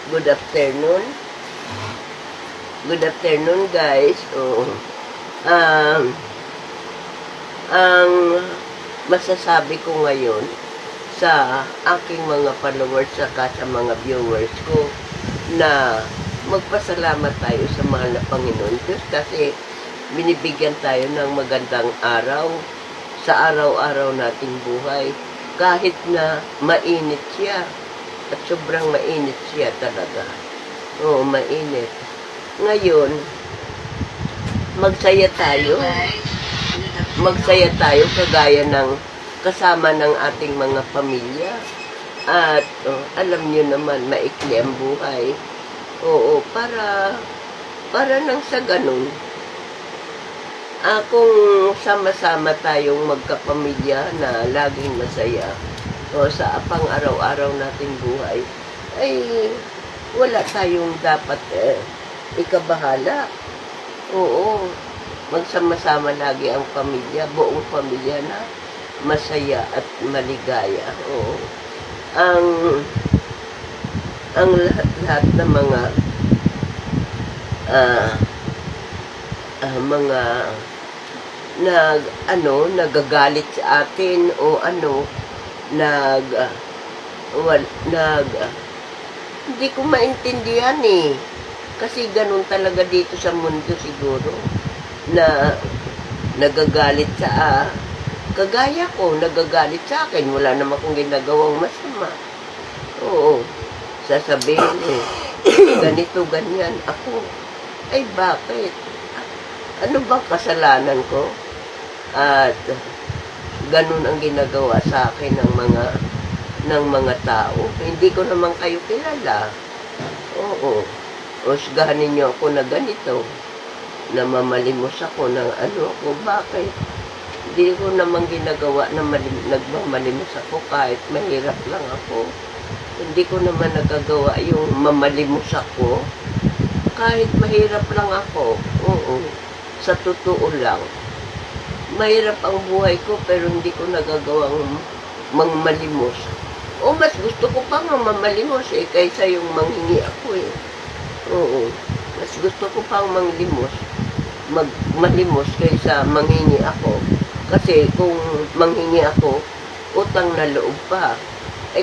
Good afternoon. Good afternoon, guys. Ang masasabi ko ngayon sa aking mga followers saka sa mga viewers ko na magpasalamat tayo sa mahal na Panginoon Diyos kasi binibigyan tayo ng magandang araw sa araw-araw nating buhay kahit na mainit siya at sobrang mainit siya talaga. Oo, mainit. Ngayon, magsaya tayo kagaya ng kasama ng ating mga pamilya. At alam niyo naman, maikli ang buhay. Oo, para nang sa ganun, kung sama-sama tayong magkapamilya na laging masaya sa pang-araw-araw nating buhay, ay wala tayong dapat ikabahala. Oo, magsama-sama lagi ang pamilya, buong pamilya na masaya at maligaya. Oo. Ang lahat ng mga nagagalit sa atin o hindi ko maintindihan kasi ganun talaga dito sa mundo siguro na nagagalit sa kagaya ko, nagagalit sa akin, wala naman akong ginagawang masama. Oo, sasabihin ganito, ganyan ako. Ay bakit? Ano bang kasalanan ko? At ganun ang ginagawa sa akin ng mga tao. Hindi ko naman kayo kilala. Oo. Husgahan ninyo ako na ganito. Na mamalimos ako ng ako. Bakit? Hindi ko naman ginagawa na nagmamalimos ako kahit mahirap lang ako. Hindi ko naman nagagawa yung mamalimos ako kahit mahirap lang ako. Oo. Sa totoo lang. Mahirap ang buhay ko pero hindi ko nagagawang mangmalimos. O mas gusto ko pa nga mamalimos kaysa yung manghingi ako Oo. Mas gusto ko pang malimos kaysa manghingi ako. Kasi kung manghingi ako, utang na loob pa.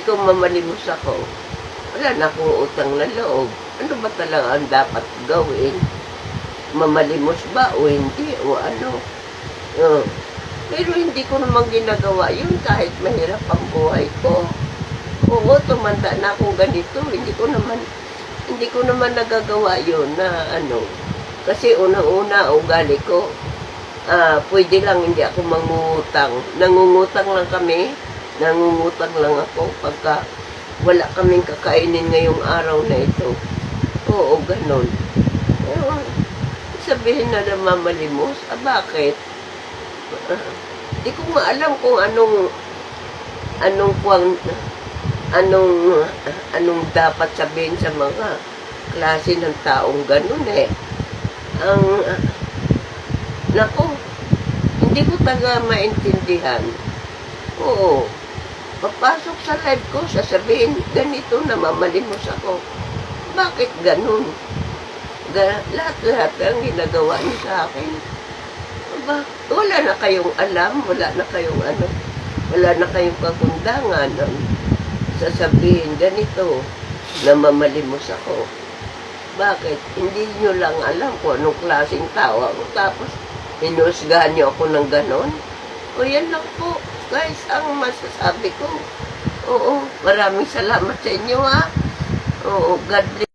Kung mamalimos ako, wala na akong utang na loob. Ano ba talaga ang dapat gawin? Mamalimos ba o hindi? O ano? Pero hindi ko naman ginagawa yun kahit mahirap ang buhay ko. Oo, tumanda na akong ganito. Hindi ko naman nagagawa yun na Kasi unang-una, ugali ko, pwede lang hindi ako mangungutang. Nangungutang lang kami. Nangungutang lang ako pagka wala kaming kakainin ngayong araw na ito. Oo, ganun. Pero, sabihin na mamalimos, bakit? Di ko maalam kung anong dapat sabihin sa mga klase ng taong ganun Nako, hindi ko talaga maintindihan. Oo, papasok sa live ko, sasabihin, ganito na mamalimos ako. Bakit ganun? Lahat-lahat ang ginagawa niyo sa akin. Wala na kayong alam, wala na kayong kagundangan sasabihin ganito na mamalimos ako. Bakit? Hindi nyo lang alam kung anong klaseng tao ako tapos hinusgahan nyo ako ng ganon? O yan lang po guys ang masasabi ko. Oo, maraming salamat sa inyo Oo, God bless.